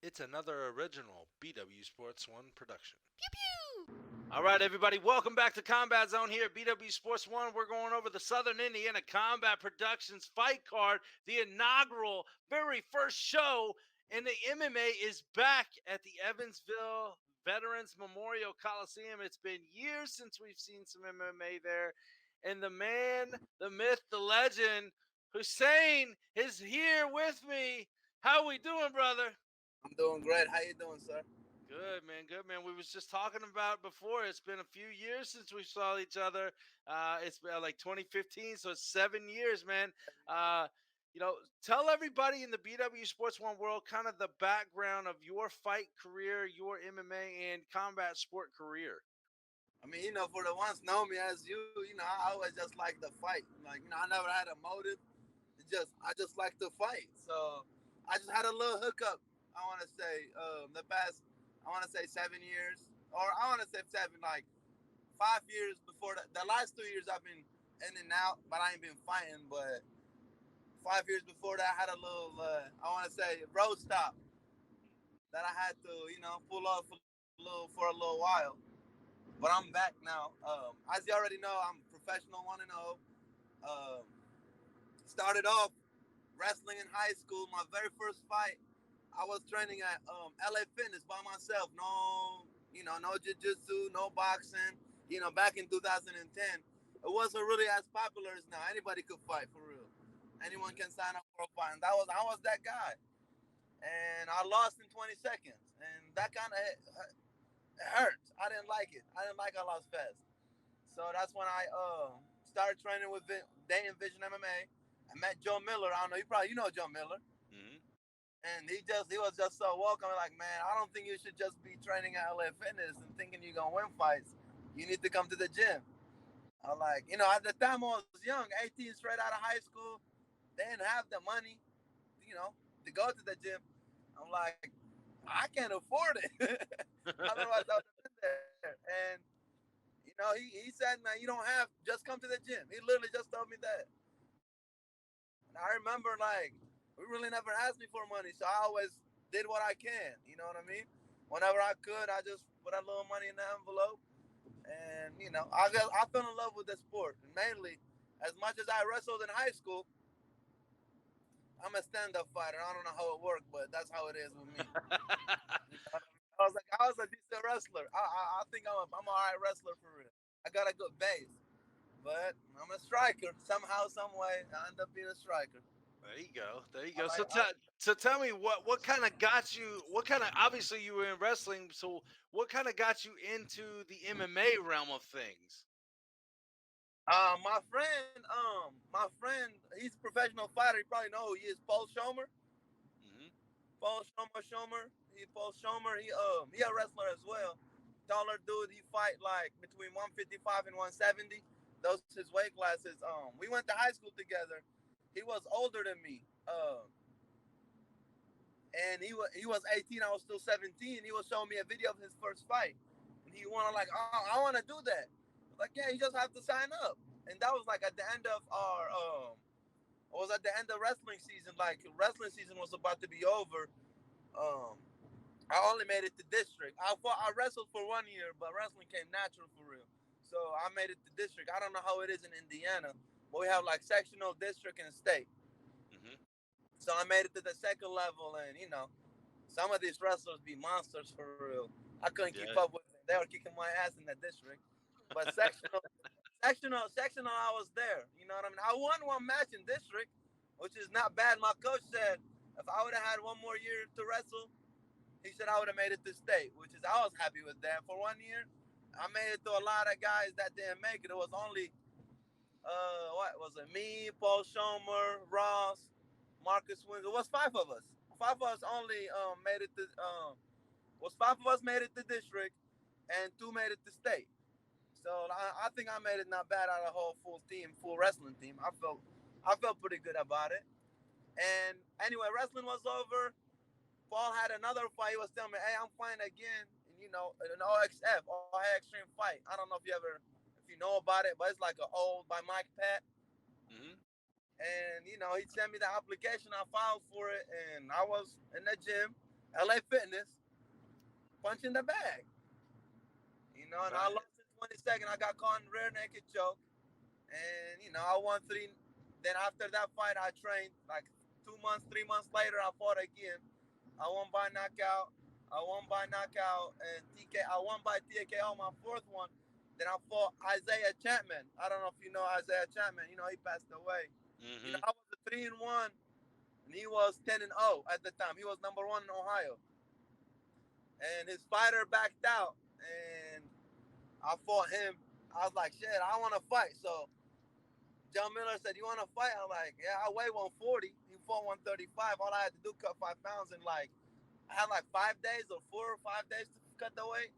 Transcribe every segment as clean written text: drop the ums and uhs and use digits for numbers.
It's another original BW Sports One production. Pew pew! All right, everybody, welcome back to Combat Zone here at BW Sports One. We're going over the Southern Indiana Combat Productions fight card, the inaugural, very first show, and the MMA is back at the Evansville Veterans Memorial Coliseum. It's been years since we've seen some MMA there, and the man, the myth, the legend, Hussein is here with me. How we doing, brother? I'm doing great. How you doing, sir? Good man, good man. We was just talking about before. It's been a few years since we saw each other. It's been like 2015, so it's 7 years, man. Uh, tell everybody in the BW Sports One world kind of the background of your fight career, your MMA and combat sport career. I mean, for the ones know me as you, I always just like to fight. Like, I never had a motive. I just like to fight. So I just had a little hookup. I want to say the past. I want to say 7 years, or I want to say seven, like 5 years before that. The last 2 years I've been in and out, but I ain't been fighting. But 5 years before that, I had a little. I want to say road stop that I had to, pull off for a little while. But I'm back now. As you already know, I'm professional 1-0. Um, Started off wrestling in high school. My very first fight, I was training at LA Fitness by myself. No, no jiu-jitsu, no boxing. Back in 2010, it wasn't really as popular as now. Anybody could fight for real. Anyone can sign up for a fight. And I was that guy. And I lost in 20 seconds. And that kind of it hurt. I didn't like it. I didn't like I lost fast. So that's when I started training with Dayton Vision MMA. I met Joe Miller. I don't know. You know Joe Miller. Hmm. And he was just so welcoming. Like, man, I don't think you should just be training at LA Fitness and thinking you're gonna win fights. You need to come to the gym. I'm like, at the time I was young, 18, straight out of high school. They didn't have the money, you know, to go to the gym. I'm like, I can't afford it. Otherwise, I would have been there. And he said, man, you don't have, just come to the gym. He literally just told me that. And I remember, like, we really never asked me for money, so I always did what I can. You know what I mean? Whenever I could, I just put a little money in the envelope. And, I fell in love with the sport. And mainly, as much as I wrestled in high school, I'm a stand-up fighter. I don't know how it works, but that's how it is with me. You know what I mean? I was a decent wrestler. I think I'm a alright wrestler for real. I got a good base, but I'm a striker. Somehow, some way, I end up being a striker. There you go. There you I go. like, So tell me what kind of got you? What kind of obviously you were in wrestling. So what kind of got you into the MMA realm of things? my friend, he's a professional fighter. You probably know who he is, Paul Schomer. Hmm. Paul Schomer. He a wrestler as well. Taller dude. He fight like between 155 and 170. Those his weight classes. We went to high school together. He was older than me. And he was 18. I was still 17. He was showing me a video of his first fight, and he wanted like, oh, I want to do that. I was like, yeah, you just have to sign up. And that was like at the end of our it was at the end of wrestling season. Like wrestling season was about to be over. Um, I only made it to district. I wrestled for 1 year, but wrestling came natural for real. So I made it to district. I don't know how it is in Indiana, but we have like sectional, district, and state. Hmm. So I made it to the second level, and some of these wrestlers be monsters for real. I couldn't keep Yeah. up with them. They were kicking my ass in the district. But sectional, I was there. You know what I mean? I won one match in district, which is not bad. My coach said if I would have had one more year to wrestle, he said I would have made it to state, which is I was happy with that. For 1 year, I made it to a lot of guys that didn't make it. It was only what was it? Me, Paul Schomer, Ross, Marcus Wins. It was five of us. Five of us only made it to was five of us made it to district, and two made it to state. So I think I made it not bad out of the whole full team, full wrestling team. I felt pretty good about it. And anyway, wrestling was over. Paul had another fight. He was telling me, "Hey, I'm fighting again, and an OXF, All Extreme Fight. I don't know if you know about it, but it's like a old by Mike Pat. Hmm. And he sent me the application. I filed for it, and I was in the gym. LA Fitness, punching the bag. And I Right. lost in 20 seconds. I got caught in rear naked choke, and I won three. Then after that fight, I trained like 2 months, 3 months later, I fought again. I won by knockout. I won by knockout and TK. I won by TKO my fourth one. Then I fought Isaiah Chapman. I don't know if you know Isaiah Chapman. He passed away. Mm-hmm. I was a 3-1, and he was 10-0 at the time. He was number one in Ohio, and his fighter backed out, and I fought him. I was like, shit, I want to fight. So John Miller said, "You want to fight?" I'm like, "Yeah, I weigh 140. He fought 135. All I had to do cut 5 pounds, and like I had like 5 days or 4 or 5 days to cut the weight.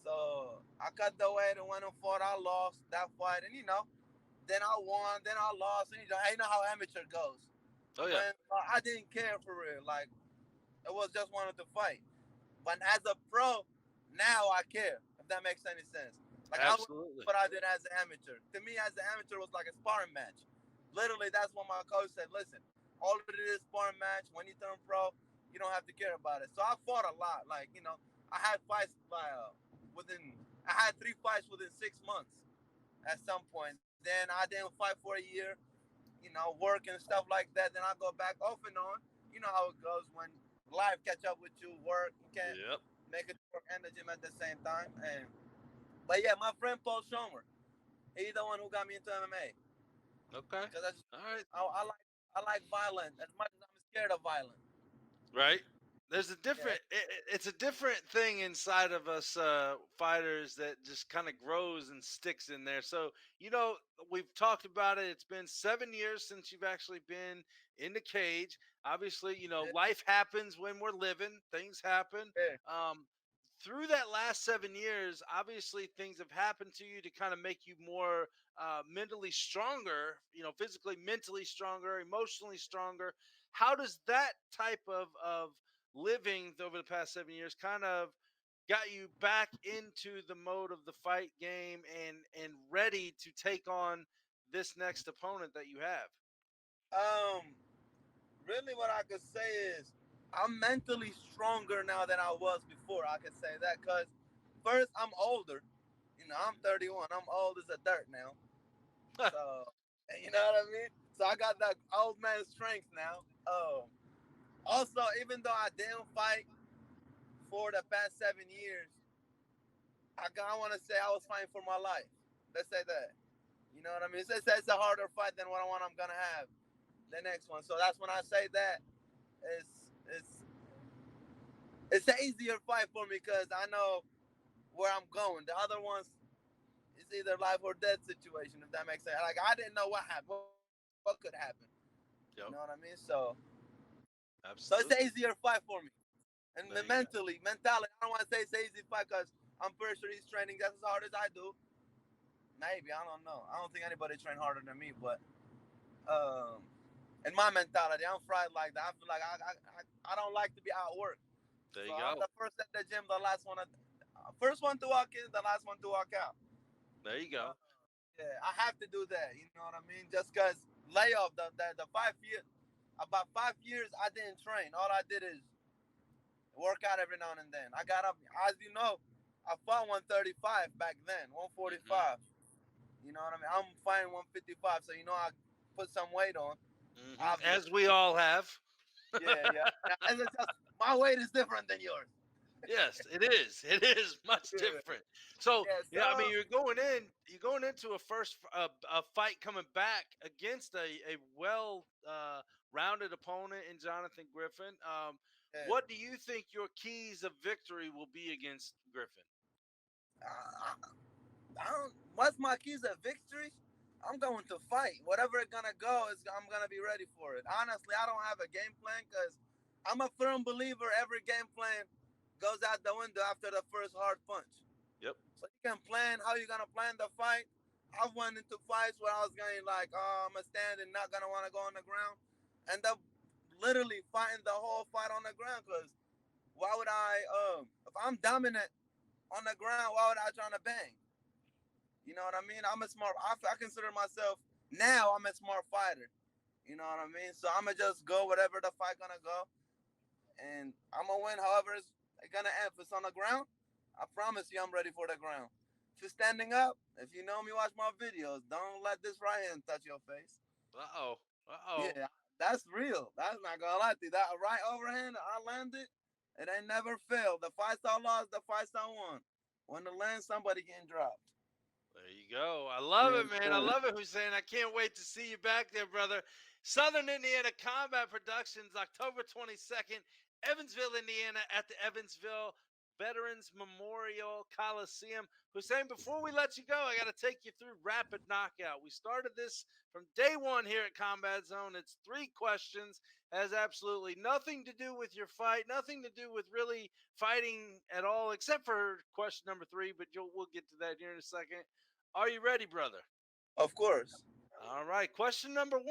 So I cut the weight and went and fought. I lost that fight, and then I won, then I lost, and how amateur goes. Oh yeah. When I didn't care for real, like it was just wanted to fight. But as a pro, now I care. If that makes any sense. Like I was Absolutely. what I did as an amateur. To me, as an amateur, was like a sparring match. Literally, that's what my coach said. Listen, all it is sparring match. When you turn pro, you don't have to care about it. So I fought a lot. Like I had fights within. I had 3 fights within 6 months. At some point, then I didn't fight for a year. Work and stuff like that. Then I go back off and on. You know how it goes when life catch up with you. Work, you can't Yep. make it work and the gym at the same time. But yeah, my friend Paul Schomer, he's the one who got me into MMA Okay. because All right. I like violence as much as I'm scared of violence. Right. There's a Yeah, different. It's a different thing inside of us fighters that just kind of grows and sticks in there. So we've talked about it. It's been 7 years since you've actually been in the cage. Obviously, yeah, life happens when we're living. Things happen. yeah. Um, through that last 7 years, obviously things have happened to you to kind of make you more mentally stronger. Physically, mentally stronger, emotionally stronger. How does that type of living over the past 7 years kind of got you back into the mode of the fight game and ready to take on this next opponent that you have? Um, Really, what I could say is I'm mentally stronger now than I was before. I could say that because first I'm older. I'm 31. I'm old as a dirt now. So, you know what I mean? So I got that old man strength now. Also, even though I didn't fight for the past 7 years, I want to say I was fighting for my life. Let's say that. You know what I mean? It's a harder fight than what I'm gonna have the next one. So that's when I say that it's an easier fight for me because I know where I'm going. The other ones is either life or death situation, if that makes sense. Like I didn't know what happened, what could happen. You know Yep. what I mean? So it's an Absolutely. easier fight for me. And There you go. mentality, I don't want to say it's an easy fight because I'm pretty sure he's training just as hard as I do. Maybe, I don't know. I don't think anybody train harder than me, but um, in my mentality, I'm fried like that. I feel like I don't like to be outworked. There So you I'm go. the first at the gym, the last one, first one to walk in, the last one to walk out. There you Uh, go. yeah, I have to do that. You know what I mean? Just because layoff the 5 years, about 5 years, I didn't train. All I did is work out every now and then. I got up, as you know, I fought 135 back then, Hmm. 145. You know what I mean? I'm fighting 155, so I put some weight on. As Obviously, we all have. yeah, yeah. As it's just my weight is different than yours. Yes, it is. It is much Yeah, different. So, yeah. yeah, I mean, you're going into a first a fight coming back against a well rounded opponent in Jonathan Griffin. Yeah. What do you think your keys of victory will be against Griffin? I don't. What's my keys of victory? I'm going to fight. Whatever it's gonna go, I'm gonna be ready for it. Honestly, I don't have a game plan because I'm a firm believer every game plan goes out the window after the first hard punch. Yep. So you can plan how you're gonna plan the fight. I've went into fights where I was going like, oh, I'm gonna stand and not gonna want to go on the ground, end up literally fighting the whole fight on the ground. Because why would if I'm dominant on the ground, why would I try to bang? You know what I mean? I'm a smart. I consider myself now. I'm a smart fighter. You know what I mean? So I'm gonna just go whatever the fight gonna go. and I'm gonna win. However, it's gonna end. If it's on the ground, I promise you, I'm ready for the ground. If you're standing up, if you know me, watch my videos. Don't let this right hand touch your face. Uh-oh. Uh-oh. Yeah, that's real. That's not gonna lie to you. That right overhand, I landed. It ain't never failed. The fights I lost, the fights I won. When the land, somebody getting dropped. There you go. I love Yes, it, man. I sir. love it, Hussein. I can't wait to see you back there, brother. Southern Indiana Combat Productions, October 22nd, Evansville, Indiana, at the Evansville Veterans Memorial Coliseum. Hussein, before we let you go, I got to take you through Rapid Knockout. We started this from day one here at Combat Zone. It's 3 questions, has absolutely nothing to do with your fight, nothing to do with really fighting at all, except for question number 3, but we'll get to that here in a second. Are you ready, brother? Of course. All right. Question number 1.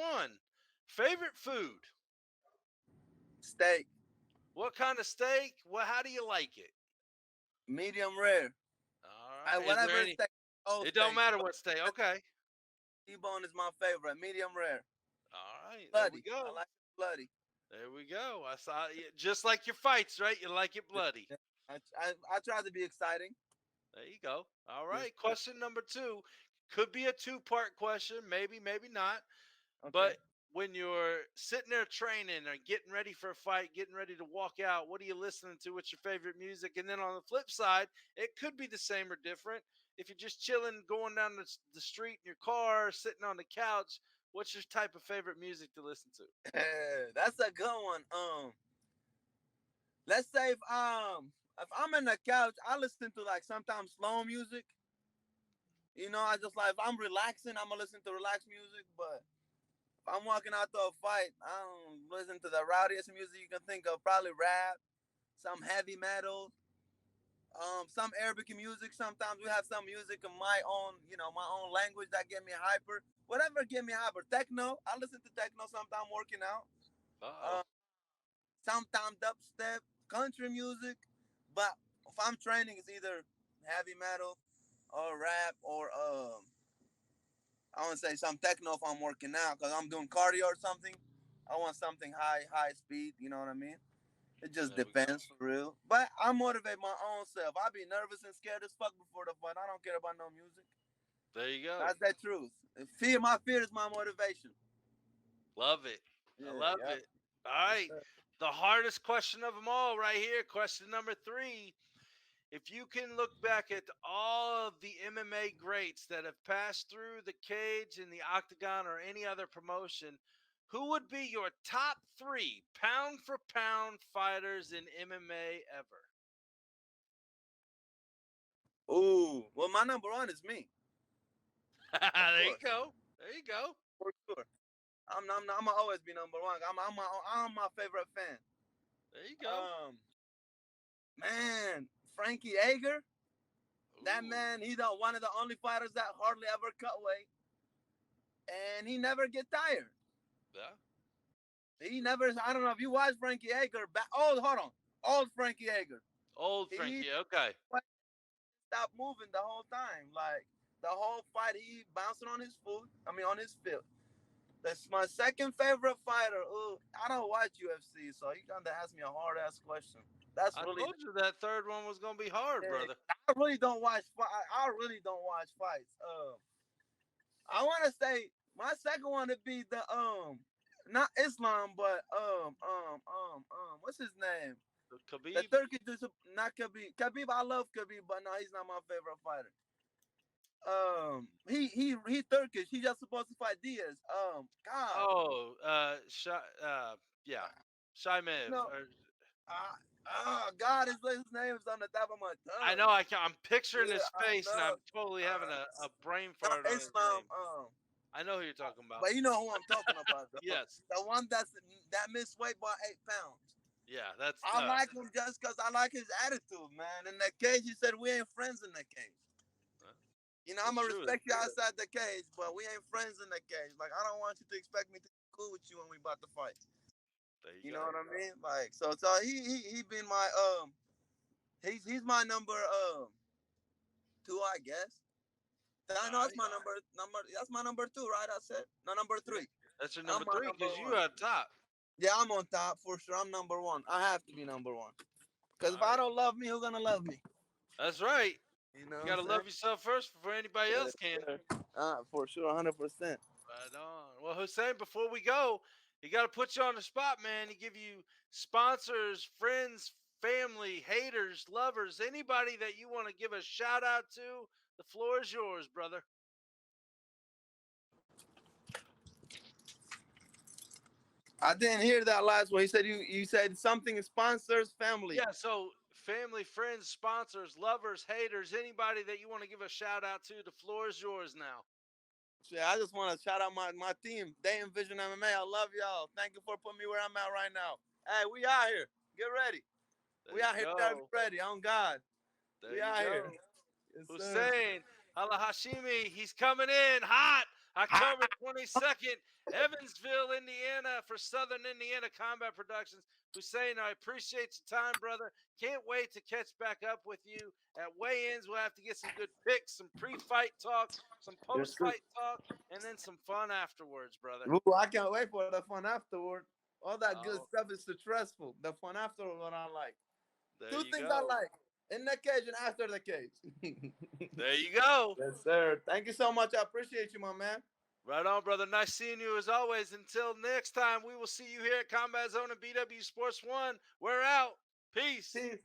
Favorite food? Steak, What kind of steak? Well, how do you like it? medium rare. All I right. Is there whatever any? steak, old It don't steak. matter what steak. Okay. T-bone is my favorite. Medium rare. All right. There we Bloody. I go. like it bloody. There we go. I saw just like your fights, right? You like it bloody. I try to be exciting. There you go. All Yes. right. Question number 2 could be a 2-part question, maybe, maybe not. Okay. But when you're sitting there training or getting ready for a fight, getting ready to walk out, what are you listening to? What's your favorite music? And then on the flip side, it could be the same or different. If you're just chilling, going down the street in your car, sitting on the couch, what's your type of favorite music to listen to? That's a good one. Let's say if I'm in the couch, I listen to like sometimes slow music. You know, I just like if I'm relaxing, I'm gonna listen to relaxed music. But if I'm walking out to a fight, I don't listen to the rowdiest music you can think of. Probably rap, some heavy metal, some Arabic music. Sometimes we have some music in my own, my own language that get me hyper. Whatever get me hyper. Techno. I listen to techno sometimes working out. Uh-oh. Uh, Sometimes dubstep, country music. But if I'm training, it's either heavy metal or rap or I want to say some techno if I'm working out because I'm doing cardio or something. I want something high speed. You know what I mean? It just There we go. depends for real. But I motivate my own self. I be nervous and scared as fuck before the fight. I don't care about no music. There you go. That's the truth. My fear is my motivation. Love it. I Yeah, love yeah. it. All right. The hardest question of them all, right here. Question number 3. If you can look back at all of the MMA greats that have passed through the cage in the octagon or any other promotion, who would be your top 3 pound for pound fighters in MMA ever? Ooh, well, my number one is me, of There you course, go. There you go. for sure. I'm gonna always be number one. I'm my favorite fan. There you go. Um, man, Frankie Ager. That Ooh. man, he's one of the only fighters that hardly ever cut weight, and he never get tired. Yeah. He never. I don't know if you watch Frankie Ager. Hold on, old Frankie Ager. Old He Frankie. Okay. stopped moving the whole time. Like the whole fight, he bouncing on his foot. On his field. That's my second favorite fighter. Ooh, I don't watch UFC, so you gotta ask me a hard ass question. That's I really. told you that third one was going to be hard, brother. I really don't watch. I really don't watch fights. I want to say my second one would be the not Islam, but what's his name? The Khabib? Turkish dude, not Khabib. Khabib, I love Khabib, but no, he's not my favorite fighter. He Turkish. He just supposed to fight Diaz. God, Oh, yeah. you Shaimev. know, God, his name is on the top of my I tongue. know. I'm picturing Yeah, his I face, and know. I'm totally having a brain Not fart on his Islam. name. I know who you're talking about. But you know who I'm talking about, though. Yes. The one that missed weight by 8 pounds. Yeah. That's I like him just because I like his attitude, man. In the cage, he said we ain't friends in the cage. You know, I'm that's gonna true. respect you outside the cage, but we ain't friends in the cage. Like I don't want you to expect me to be cool with you when we about to fight. There you You know go. what I mean? Like so he been my he's my number 2, I guess. I All know that's right. my number that's my number 2, right? I said no number 3. That's your I'm number my 3 number because you one. are top. Yeah, I'm on top for sure. I'm number one. I have to be number one. Because if All I right. don't love me, who's going to love me? That's right. You know You what got I'm to saying? love yourself first before anybody Yes, else can. sir. For sure, 100%. Right on. Well, Hussein, before we go, you got to put you on the spot, man. He give you sponsors, friends, family, haters, lovers, anybody that you want to give a shout out to. The floor is yours, brother. I didn't hear that last one. He said you said something sponsors family. Yeah, so family, friends, sponsors, lovers, haters, anybody that you want to give a shout out to, the floor is yours now. Yeah, I just want to shout out my team, Day and Vision MMA. I love y'all. Thank you for putting me where I'm at right now. Hey, we out here. Get ready. There We you out here. Gotta be go. ready. On God. There We you out here. go. Yes, sir. Hussein Al Hashimi, he's coming in hot. October 22nd, Evansville, Indiana, for Southern Indiana Combat Productions. Hussein, I appreciate your time, brother. Can't wait to catch back up with you at weigh-ins. We'll have to get some good picks, some pre-fight talk, some Yes, sir. post-fight talk, and then some fun afterwards, brother. Ooh, I can't wait for the fun afterward. All that good Oh, stuff is stressful. The fun afterward, what I like. there Two you things I go. like: in the cage and after the cage. There you go. Yes, sir. Thank you so much. I appreciate you, my man. Right on, brother. Nice seeing you as always. Until next time, we will see you here at Combat Zone and BW Sports One. We're out. Peace. Peace.